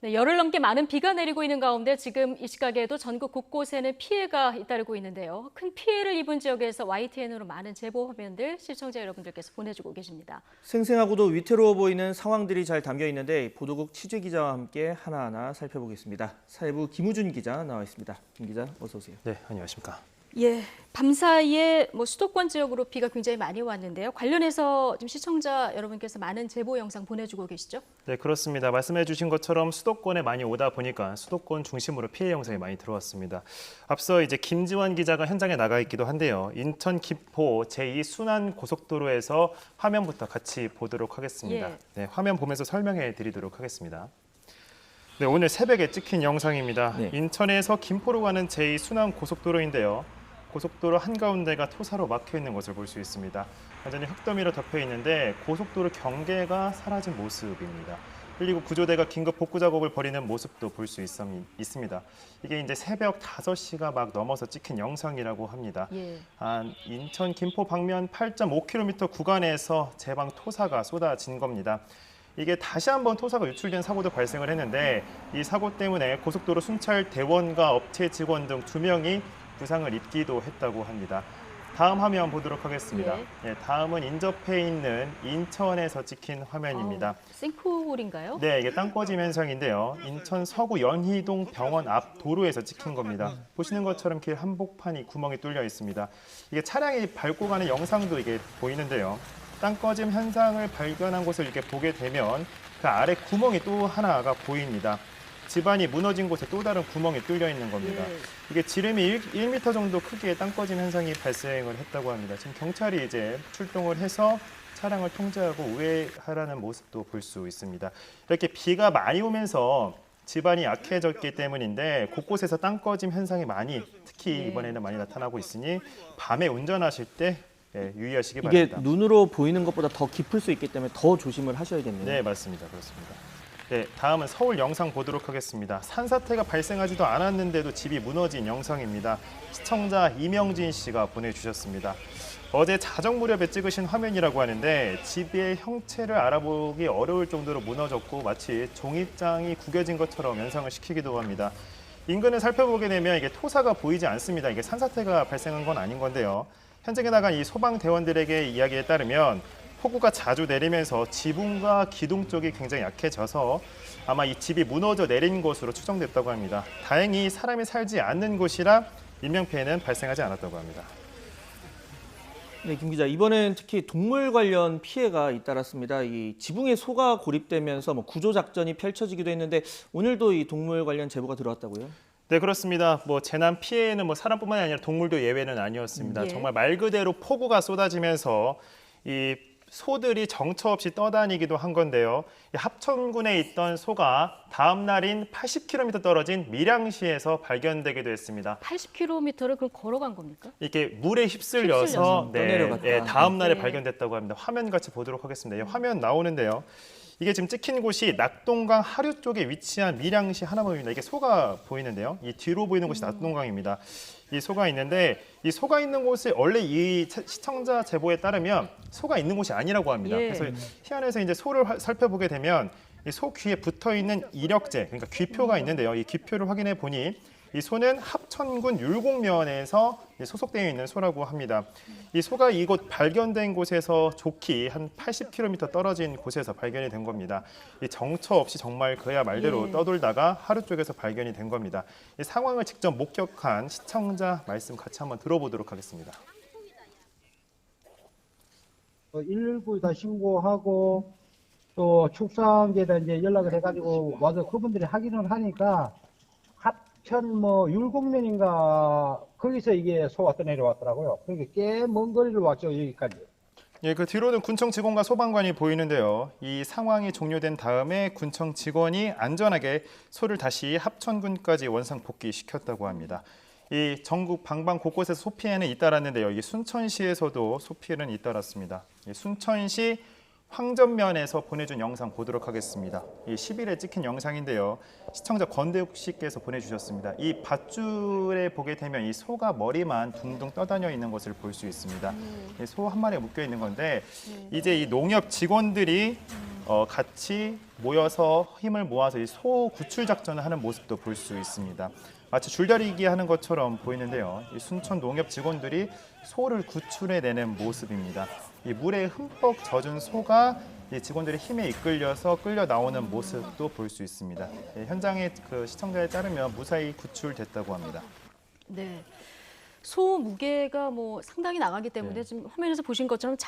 네, 열흘 넘게 많은 비가 내리고 있는 가운데 지금 이 시각에도 전국 곳곳에는 피해가 잇따르고 있는데요. 큰 피해를 입은 지역에서 YTN으로 많은 제보 화면들 시청자 여러분들께서 보내주고 계십니다. 생생하고도 위태로워 보이는 상황들이 잘 담겨 있는데 보도국 취재 기자와 함께 하나하나 살펴보겠습니다. 사회부 김우준 기자 나와 있습니다. 김 기자 어서 오세요. 네, 안녕하십니까. 예, 밤사이에 수도권 지역으로 비가 굉장히 많이 왔는데요. 관련해서 지금 시청자 여러분께서 많은 제보 영상 보내주고 계시죠? 네, 그렇습니다. 말씀해 주신 것처럼 수도권에 많이 오다 보니까 수도권 중심으로 피해 영상이 많이 들어왔습니다. 앞서 이제 김지원 기자가 현장에 나가 있기도 한데요. 인천 김포 제2 순환 고속도로에서 화면부터 같이 보도록 하겠습니다. 예. 네, 화면 보면서 설명해 드리도록 하겠습니다. 네, 오늘 새벽에 찍힌 영상입니다. 네. 인천에서 김포로 가는 제2 순환 고속도로인데요. 고속도로 한가운데가 토사로 막혀 있는 것을 볼 수 있습니다. 완전히 흙더미로 덮여 있는데 고속도로 경계가 사라진 모습입니다. 그리고 구조대가 긴급 복구 작업을 벌이는 모습도 볼 수 있습니다. 이게 이제 새벽 5시가 막 넘어서 찍힌 영상이라고 합니다. 예. 인천 김포 방면 8.5km 구간에서 제방 토사가 쏟아진 겁니다. 이게 다시 한번 토사가 유출된 사고도 발생을 했는데 이 사고 때문에 고속도로 순찰 대원과 업체 직원 등 2명이 부상을 입기도 했다고 합니다. 다음 화면 보도록 하겠습니다. 예, 다음은 인접해 있는 인천에서 찍힌 화면입니다. 싱크홀인가요? 네, 이게 땅 꺼짐 현상인데요. 인천 서구 연희동 병원 앞 도로에서 찍힌 겁니다. 보시는 것처럼 길 한복판이 구멍이 뚫려 있습니다. 이게 차량이 밟고 가는 영상도 이게 보이는데요. 땅 꺼짐 현상을 발견한 곳을 이렇게 보게 되면 그 아래 구멍이 또 하나가 보입니다. 집안이 무너진 곳에 또 다른 구멍이 뚫려 있는 겁니다. 예. 이게 지름이 1m 정도 크기의 땅 꺼짐 현상이 발생을 했다고 합니다. 지금 경찰이 이제 출동을 해서 차량을 통제하고 우회하라는 모습도 볼 수 있습니다. 이렇게 비가 많이 오면서 집안이 약해졌기 때문인데 곳곳에서 땅 꺼짐 현상이 많이 특히 이번에는 많이 나타나고 있으니 밤에 운전하실 때 유의하시기 이게 바랍니다. 눈으로 보이는 것보다 더 깊을 수 있기 때문에 더 조심을 하셔야겠네요. 네, 맞습니다. 그렇습니다. 네, 다음은 서울 영상 보도록 하겠습니다. 산사태가 발생하지도 않았는데도 집이 무너진 영상입니다. 시청자 이명진 씨가 보내주셨습니다. 어제 자정 무렵에 찍으신 화면이라고 하는데 집의 형체를 알아보기 어려울 정도로 무너졌고 마치 종이장이 구겨진 것처럼 연상을 시키기도 합니다. 인근을 살펴보게 되면 이게 토사가 보이지 않습니다. 이게 산사태가 발생한 건 아닌 건데요. 현장에 나간 이 소방대원들에게 이야기에 따르면 폭우가 자주 내리면서 지붕과 기둥 쪽이 굉장히 약해져서 아마 이 집이 무너져 내린 것으로 추정됐다고 합니다. 다행히 사람이 살지 않는 곳이라 인명피해는 발생하지 않았다고 합니다. 네, 김 기자 이번엔 특히 동물 관련 피해가 잇따랐습니다. 이 지붕에 소가 고립되면서 구조 작전이 펼쳐지기도 했는데 오늘도 이 동물 관련 제보가 들어왔다고요? 네, 그렇습니다. 재난 피해는 사람뿐만이 아니라 동물도 예외는 아니었습니다. 예. 정말 말 그대로 폭우가 쏟아지면서 이 소들이 정처 없이 떠다니기도 한 건데요. 이 합천군에 있던 소가 다음 날인 80km 떨어진 밀양시에서 발견되기도 했습니다. 80km를 그럼 걸어간 겁니까? 이게 물에 휩쓸려서 휩쓸려서 떠내려갔다. 다음 날에 네. 발견됐다고 합니다. 화면 같이 보도록 하겠습니다. 화면 나오는데요. 이게 지금 찍힌 곳이 낙동강 하류 쪽에 위치한 밀양시 하나범입니다. 이게 소가 보이는데요. 이 뒤로 보이는 곳이 낙동강입니다. 이 소가 있는데 이 소가 있는 곳에 원래 이 시청자 제보에 따르면 소가 있는 곳이 아니라고 합니다. 예. 그래서 현안에서 이제 소를 살펴보게 되면 이 소 귀에 붙어 있는 이력제, 그러니까 귀표가 있는데요. 이 귀표를 확인해 보니 이 소는 합천군 율곡면에서 소속되어 있는 소라고 합니다. 이 소가 이곳 발견된 곳에서 좋기 한 80km 떨어진 곳에서 발견이 된 겁니다. 이 정처 없이 정말 그야 말대로 예. 떠돌다가 하루 쪽에서 발견이 된 겁니다. 이 상황을 직접 목격한 시청자 말씀 같이 한번 들어보도록 하겠습니다. 119에다 신고하고 또 축산계에다 이제 연락을 해가지고 와서 그분들이 확인을 하니까 합천 율곡면인가 거기서 이게 소가 떠내려왔더라고요. 그러니까 꽤 먼 거리를 왔죠, 여기까지. 예, 그 뒤로는 군청 직원과 소방관이 보이는데요. 이 상황이 종료된 다음에 군청 직원이 안전하게 소를 다시 합천군까지 원상 복귀시켰다고 합니다. 이 전국 방방 곳곳에서 소피해는 잇따랐는데요. 이 순천시에서도 소피해는 잇따랐습니다. 순천시 황전면에서 보내준 영상 보도록 하겠습니다. 이 10일에 찍힌 영상인데요. 시청자 권대욱 씨께서 보내주셨습니다. 이 밧줄에 보게 되면 이 소가 머리만 둥둥 떠다녀 있는 것을 볼 수 있습니다. 이 소 한 마리가 묶여 있는 건데 이제 이 농협 직원들이 같이 모여서 힘을 모아서 이 소 구출 작전을 하는 모습도 볼 수 있습니다. 마치 줄다리기 하는 것처럼 보이는데요. 이 순천 농협 직원들이 소를 구출해내는 모습입니다. 이 물에 흠뻑 젖은 소가 이 직원들의 힘에 이끌려서 끌려 나오는 모습도 볼 수 있습니다. 현장의 그 시청자에 따르면 무사히 구출됐다고 합니다. 네. 소 무게가 뭐 상당히 나가기 때문에 네. 지금 화면에서 보신 것처럼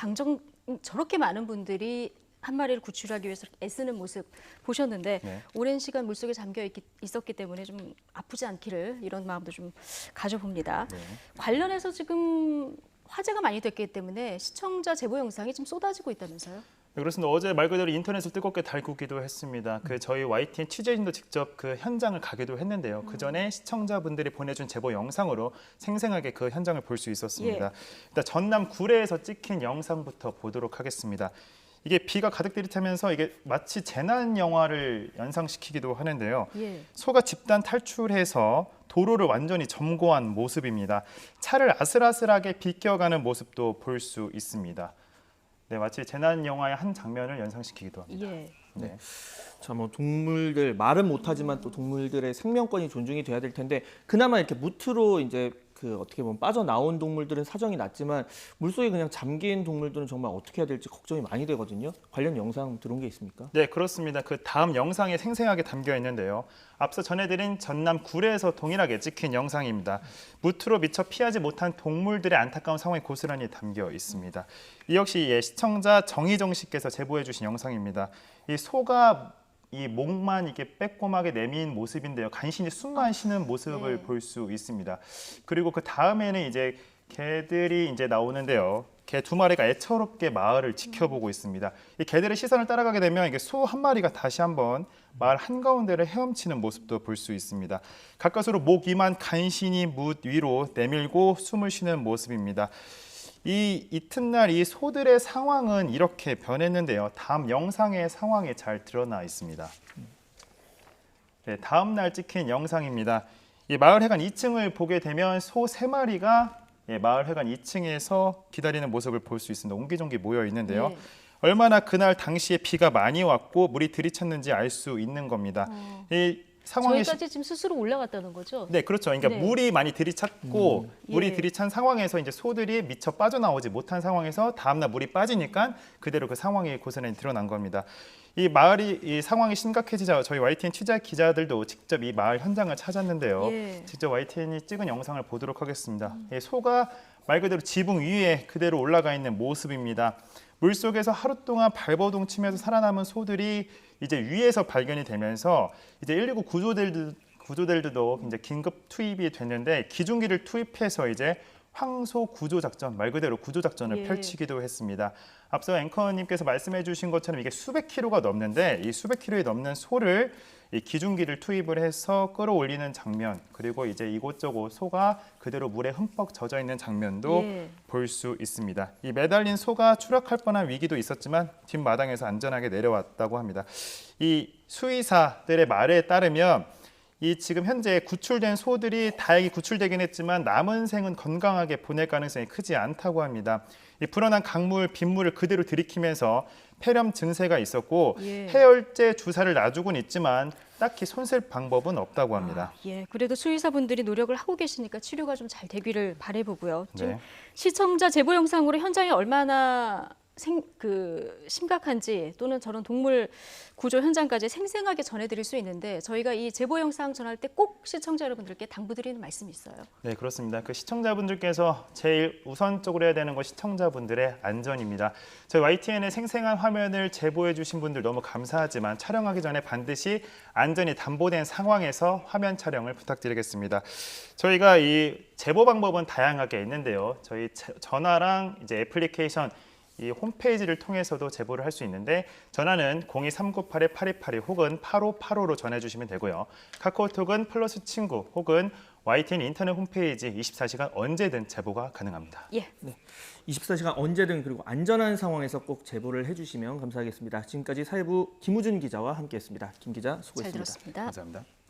저렇게 많은 분들이 한 마리를 구출하기 위해서 애쓰는 모습 보셨는데 네. 오랜 시간 물속에 잠겨 있었기 때문에 좀 아프지 않기를 이런 마음도 좀 가져봅니다. 네. 관련해서 지금 화제가 많이 됐기 때문에 시청자 제보 영상이 지금 쏟아지고 있다면서요? 네, 그렇습니다. 어제 말 그대로 인터넷을 뜨겁게 달구기도 했습니다. 저희 YTN 취재진도 직접 그 현장을 가기도 했는데요. 그 전에 시청자분들이 보내준 제보 영상으로 생생하게 그 현장을 볼 수 있었습니다. 예. 일단 전남 구례에서 찍힌 영상부터 보도록 하겠습니다. 이게 비가 가득 들이차면서 이게 마치 재난 영화를 연상시키기도 하는데요. 예. 소가 집단 탈출해서 도로를 완전히 점거한 모습입니다. 차를 아슬아슬하게 비껴가는 모습도 볼 수 있습니다. 네, 마치 재난 영화의 한 장면을 연상시키기도 합니다. 예. 네. 자, 뭐 동물들 말은 못하지만 또 동물들의 생명권이 존중이 돼야 될 텐데 그나마 이렇게 무트로 이제 그 어떻게 보면 빠져나온 동물들은 사정이 났지만 물속에 그냥 잠긴 동물들은 정말 어떻게 해야 될지 걱정이 많이 되거든요. 관련 영상 들어온 게 있습니까? 네, 그렇습니다. 그 다음 영상에 생생하게 담겨 있는데요. 앞서 전해드린 전남 구례에서 동일하게 찍힌 영상입니다. 무트로 미처 피하지 못한 동물들의 안타까운 상황이 고스란히 담겨 있습니다. 이 역시 시청자 정희정 씨께서 제보해 주신 영상입니다. 이 소가 이 목만 이렇게 빼꼼하게 내민 모습인데요. 간신히 숨만 쉬는 모습을 네. 볼 수 있습니다. 그리고 그 다음에는 이제 개들이 이제 나오는데요. 개 두 마리가 애처롭게 마을을 지켜보고 있습니다. 이 개들의 시선을 따라가게 되면 이게 소 한 마리가 다시 한번 마을 한가운데를 헤엄치는 모습도 볼 수 있습니다. 가까스로 목 위만 간신히 무 위로 내밀고 숨을 쉬는 모습입니다. 이 이튿날 이 소들의 상황은 이렇게 변했는데요. 다음 영상의 상황이 잘 드러나 있습니다. 네, 다음 날 찍힌 영상입니다. 이 마을회관 2층을 보게 되면 소 3마리가 마을회관 2층에서 기다리는 모습을 볼 수 있습니다. 옹기종기 모여 있는데요. 네. 얼마나 그날 당시에 비가 많이 왔고 물이 들이쳤는지 알 수 있는 겁니다. 이 상황이 저희까지 지금 스스로 올라갔다는 거죠? 네, 그렇죠. 그러니까 네. 물이 많이 들이찼고 물이 예. 들이찬 상황에서 이제 소들이 미처 빠져나오지 못한 상황에서 다음날 물이 빠지니까 그대로 그 상황이 고스란히 드러난 겁니다. 이 마을이 이 상황이 심각해지자 저희 YTN 취재 기자들도 직접 이 마을 현장을 찾았는데요. 예. 직접 YTN이 찍은 영상을 보도록 하겠습니다. 이 소가 말 그대로 지붕 위에 그대로 올라가 있는 모습입니다. 물속에서 하루 동안 발버둥 치면서 살아남은 소들이 이제 위에서 발견이 되면서 이제 119 구조대들도 이제 긴급 투입이 됐는데 기중기를 투입해서 이제 황소 구조 작전, 말 그대로 구조 작전을 예. 펼치기도 했습니다. 앞서 앵커님께서 말씀해 주신 것처럼 이게 수백 킬로가 넘는데 이 수백 킬로에 넘는 소를 이 기중기를 투입을 해서 끌어올리는 장면, 그리고 이제 이곳저곳 소가 그대로 물에 흠뻑 젖어 있는 장면도 예. 볼 수 있습니다. 이 매달린 소가 추락할 뻔한 위기도 있었지만 뒷마당에서 안전하게 내려왔다고 합니다. 이 수의사들의 말에 따르면 이 지금 현재 구출된 소들이 다행히 구출되긴 했지만 남은 생은 건강하게 보낼 가능성이 크지 않다고 합니다. 이 불어난 강물, 빗물을 그대로 들이키면서 폐렴 증세가 있었고 예. 해열제 주사를 놔주곤 있지만 딱히 손쓸 방법은 없다고 합니다. 예, 그래도 수의사분들이 노력을 하고 계시니까 치료가 좀 잘 되기를 바라보고요. 좀 네. 시청자 제보 영상으로 현장이 얼마나 심각한지 또는 저런 동물 구조 현장까지 생생하게 전해드릴 수 있는데 저희가 이 제보 영상 전할 때 꼭 시청자 여러분들께 당부드리는 말씀이 있어요. 네, 그렇습니다. 그 시청자분들께서 제일 우선적으로 해야 되는 건 시청자분들의 안전입니다. 저희 YTN의 생생한 화면을 제보해 주신 분들 너무 감사하지만 촬영하기 전에 반드시 안전이 담보된 상황에서 화면 촬영을 부탁드리겠습니다. 저희가 이 제보 방법은 다양하게 있는데요. 저희 전화랑 이제 애플리케이션 이 홈페이지를 통해서도 제보를 할 수 있는데 전화는 02-398-8282 혹은 8585로 전해주시면 되고요. 카카오톡은 플러스 친구 혹은 YTN 인터넷 홈페이지 24시간 언제든 제보가 가능합니다. 예. 24시간 언제든 그리고 안전한 상황에서 꼭 제보를 해주시면 감사하겠습니다. 지금까지 사회부 김우준 기자와 함께했습니다. 김 기자 잘 수고했습니다. 들었습니다. 감사합니다.